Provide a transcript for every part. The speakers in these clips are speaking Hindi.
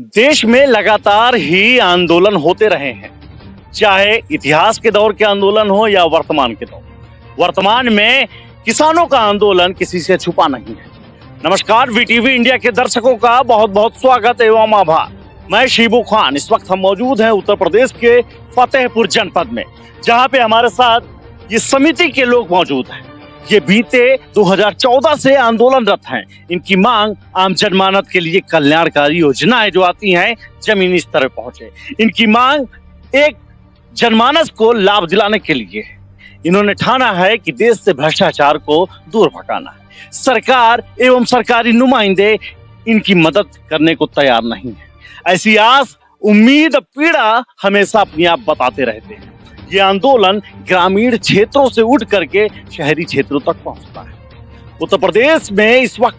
देश में लगातार ही आंदोलन होते रहे हैं, चाहे इतिहास के दौर के आंदोलन हो या वर्तमान के दौर। वर्तमान में किसानों का आंदोलन किसी से छुपा नहीं है। नमस्कार, वीटीवी इंडिया के दर्शकों का बहुत बहुत स्वागत एवं आभार। मैं शिबू खान। इस वक्त हम मौजूद हैं उत्तर प्रदेश के फतेहपुर जनपद में, जहां पे हमारे साथ ये समिति के लोग मौजूद हैं। ये बीते 2014 से आंदोलनरत हैं। इनकी मांग आम जनमानस के लिए कल्याणकारी योजनाएं जो आती हैं जमीनी स्तर पर पहुंचे। इनकी मांग एक जनमानस को लाभ दिलाने के लिए है। इन्होंने ठाना है कि देश से भ्रष्टाचार को दूर भगाना है। सरकार एवं सरकारी नुमाइंदे इनकी मदद करने को तैयार नहीं है। ऐसी आस, उम्मीद, पीड़ा हमेशा अपनी आप बताते रहते हैं। ये आंदोलन ग्रामीण क्षेत्रों से उठ करके शहरी क्षेत्रों तक पहुंचता है। उत्तर प्रदेश में इस वक्त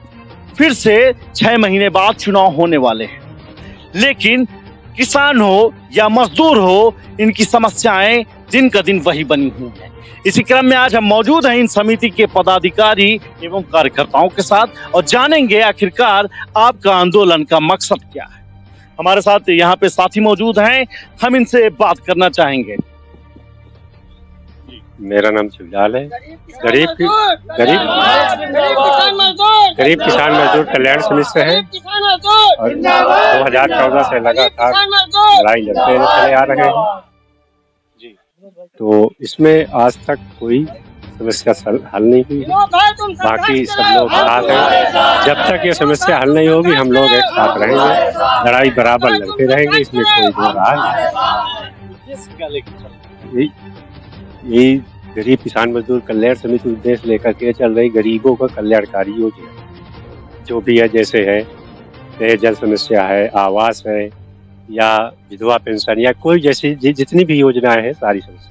फिर से 6 महीने बाद चुनाव होने वाले हैं, लेकिन किसान हो या मजदूर हो, इनकी समस्याएं दिन का दिन वही बनी हुई हैं। इसी क्रम में आज हम मौजूद हैं इन समिति के पदाधिकारी एवं कार्यकर्ताओं के साथ और जानेंगे आखिरकार आपका आंदोलन का मकसद क्या है। हमारे साथ यहाँ पे साथी मौजूद हैं, हम इनसे बात करना चाहेंगे। मेरा नाम शिवलाल है। गरीब किसान मजदूर कल्याण समिति से है और 2014 से लगातार लड़ाई लड़ते चले आ रहे हैं। तो इसमें आज तक कोई समस्या हल नहीं हुई है। बाकी सब लोग साथ हैं। जब तक ये समस्या हल नहीं होगी हम लोग एक साथ रहेंगे, लड़ाई बराबर लड़ते रहेंगे, इसमें कोई दो राय नहीं। यही गरीब किसान मजदूर कल्याण समिति उद्देश्य लेकर के चल रही गरीबों का कल्याणकारी योजना जो भी है, जैसे है पेयजल समस्या है, आवास है या विधवा पेंशन या कोई जैसी जितनी भी योजनाएं हैं, सारी समस्याएं।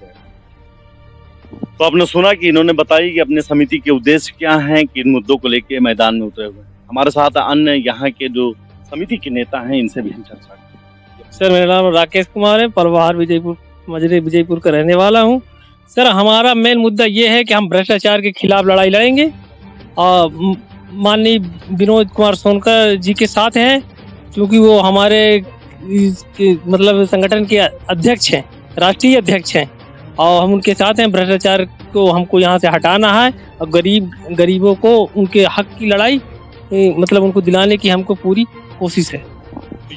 तो आपने सुना कि इन्होंने बताई कि अपने समिति के उद्देश्य क्या हैं, कि इन मुद्दों को लेकर मैदान में उतरे हुए। हमारे साथ अन्य यहाँ के जो समिति के नेता हैं, इनसे भी हम चर्चा करेंगे। सर, मेरा नाम राकेश कुमार है, परवाहर विजयपुर मजरे विजयपुर का रहने वाला हूँ। सर, हमारा मेन मुद्दा ये है कि हम भ्रष्टाचार के खिलाफ लड़ाई लड़ेंगे और माननीय विनोद कुमार सोनकर जी के साथ हैं, क्योंकि वो हमारे मतलब संगठन के अध्यक्ष हैं, राष्ट्रीय अध्यक्ष हैं, और हम उनके साथ हैं। भ्रष्टाचार को हमको यहाँ से हटाना है और गरीबों को उनके हक की लड़ाई मतलब उनको दिलाने की हमको पूरी कोशिश है।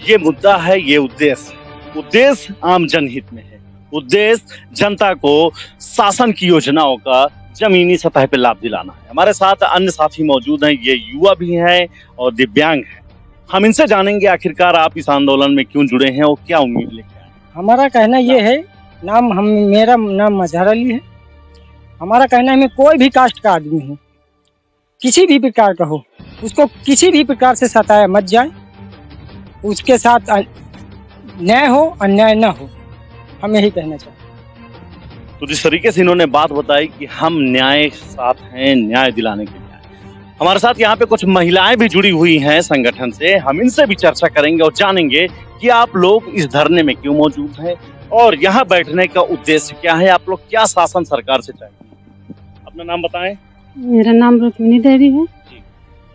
ये मुद्दा है, ये उद्देश्य आम जनहित में है। उद्देश्य जनता को शासन की योजनाओं का जमीनी सतह पर लाभ दिलाना है। हमारे साथ अन्य साथी मौजूद हैं, ये युवा भी हैं और दिव्यांग हैं। हम इनसे जानेंगे आखिरकार आप इस आंदोलन में क्यों जुड़े हैं और क्या उम्मीद लेके आए। हमारा कहना ये है, मेरा नाम मजहर अली है। हमारा कहना है, मैं कोई भी कास्ट का आदमी हूँ, किसी भी प्रकार का हो, उसको किसी भी प्रकार से सताया मत जाए, उसके साथ न्याय हो, अन्याय न हो, हम यही कहना चाहते हैं। तो जिस तरीके से इन्होंने बात बताई कि हम न्याय साथ हैं, न्याय दिलाने के लिए। हमारे साथ यहाँ पे कुछ महिलाएं भी जुड़ी हुई हैं संगठन से, हम इनसे भी चर्चा करेंगे और जानेंगे कि आप लोग इस धरने में क्यों मौजूद हैं और यहाँ बैठने का उद्देश्य क्या है। आप लोग क्या शासन सरकार से चाहेंगे? अपना नाम बताएं। मेरा नाम रुक्मिनी देवी है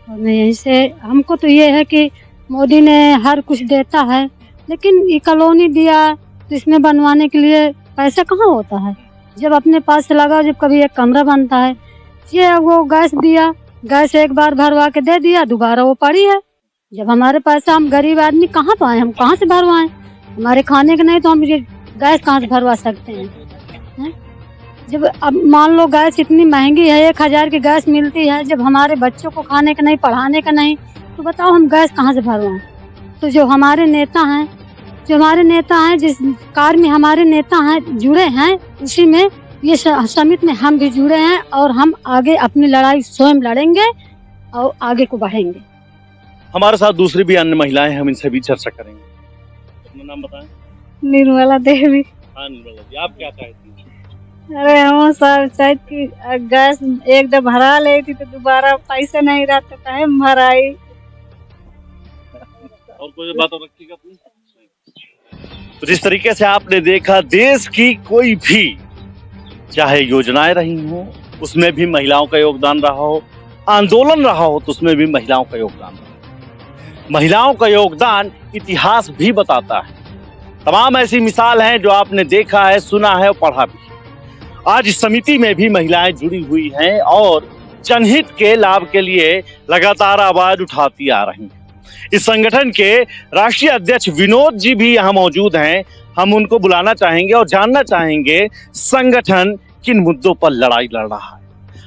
और मैं यहीं से, हमको तो ये है कि मोदी ने हर कुछ देता है, लेकिन ये कॉलोनी दिया तो इसमें बनवाने के लिए पैसा कहाँ होता है। जब अपने पास से लगा, जब कभी एक कमरा बनता है, ये वो गैस दिया, गैस एक बार भरवा के दे दिया, दोबारा वो पड़ी है। जब हमारे पैसा, हम गरीब आदमी कहाँ पाए, हम कहाँ से भरवाएं? हमारे खाने के नहीं तो हम ये गैस कहाँ से भरवा सकते हैं? जब अब मान लो गैस इतनी महंगी है, 1000 की गैस मिलती है, जब हमारे बच्चों को खाने का नहीं, पढ़ाने का नहीं, तो बताओ हम गैस कहाँ से भरवाएं? तो जो हमारे नेता हैं, जिस कार्य में हमारे नेता हैं जुड़े हैं, उसी में ये समिति में हम भी जुड़े हैं और हम आगे अपनी लड़ाई स्वयं लड़ेंगे और आगे को बढ़ेंगे। हमारे साथ दूसरी भी अन्य महिलाएं, हम इनसे भी चर्चा करेंगे। अपना नाम बताएं। निर्मला देवी। हाँ निर्मला जी, आप क्या चाहती हैं? अरे हम सब चाहती, गैस एक दम भरा लेती तो दोबारा पैसा नहीं रहता, कहे भराई। और कोई बात और रखिएगा अपनी। तो जिस तरीके से आपने देखा, देश की कोई भी चाहे योजनाएं रही हो, उसमें भी महिलाओं का योगदान रहा हो, आंदोलन रहा हो तो उसमें भी महिलाओं का योगदान रहा हो। महिलाओं का योगदान इतिहास भी बताता है। तमाम ऐसी मिसाल हैं जो आपने देखा है, सुना है और पढ़ा भी। आज इस समिति में भी महिलाएं जुड़ी हुई हैं और जनहित के लाभ के लिए लगातार आवाज उठाती आ रही हैं। इस संगठन के राष्ट्रीय अध्यक्ष विनोद जी भी यहाँ मौजूद हैं। हम उनको बुलाना चाहेंगे और जानना चाहेंगे संगठन किन मुद्दों पर लड़ाई लड़ रहा है।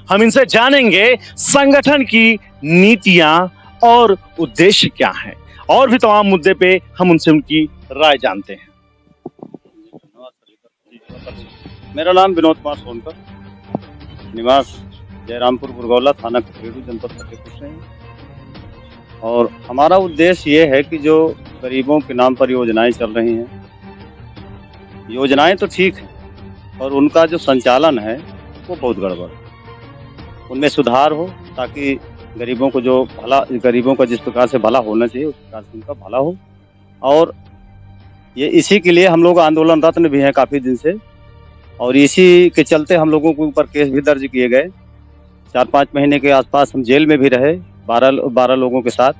हम इनसे जानेंगे संगठन की नीतियां और उद्देश्य क्या हैं, और भी तमाम मुद्दे पे हम उनसे उनकी राय जानते हैं। मेरा नाम विनोद कुमार सोनकर, निवास जयरामपुर बुरगौला, थाना खपरेड़ू, जनपद फतेहपुर से है। और हमारा उद्देश्य ये है कि जो गरीबों के नाम पर योजनाएं चल रही हैं, योजनाएं तो ठीक है और उनका जो संचालन है वो बहुत गड़बड़, उनमें सुधार हो ताकि गरीबों को जो भला, गरीबों का जिस प्रकार से भला होना चाहिए उस प्रकार से उनका भला हो। और ये इसी के लिए हम लोग आंदोलनरत भी हैं काफ़ी दिन से, और इसी के चलते हम लोगों के ऊपर केस भी दर्ज किए गए। 4-5 महीने के आसपास हम जेल में भी रहे 12 लोगों के साथ,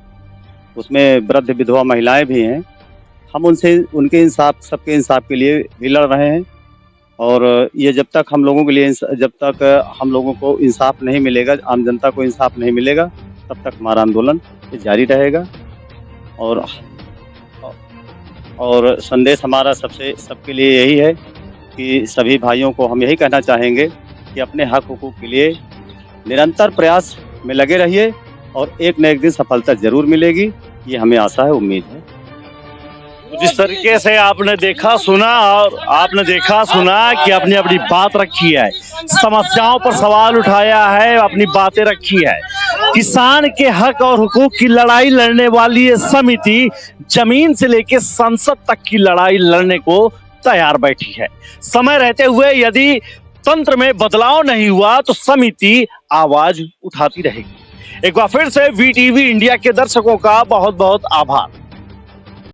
उसमें वृद्ध विधवा महिलाएं भी हैं। हम उनसे उनके इंसाफ, सबके इंसाफ के लिए भी लड़ रहे हैं। और ये जब तक हम लोगों के लिए, जब तक हम लोगों को इंसाफ नहीं मिलेगा, आम जनता को इंसाफ नहीं मिलेगा, तब तक हमारा आंदोलन जारी रहेगा। और संदेश हमारा सबके लिए यही है कि सभी भाइयों को हम यही कहना चाहेंगे कि अपने हक हुकूक के लिए निरंतर प्रयास में लगे रहिए और एक न एक दिन सफलता जरूर मिलेगी, ये हमें आशा है, उम्मीद है। जिस तरीके से आपने देखा सुना कि अपनी अपनी बात रखी है, समस्याओं पर सवाल उठाया है, अपनी बातें रखी है। किसान के हक और हुकूक की लड़ाई लड़ने वाली ये समिति जमीन से लेकर संसद तक की लड़ाई लड़ने को तैयार बैठी है। समय रहते हुए यदि तंत्र में बदलाव नहीं हुआ तो समिति आवाज उठाती रहेगी। एक बार फिर से वीटीवी इंडिया के दर्शकों का बहुत बहुत आभार।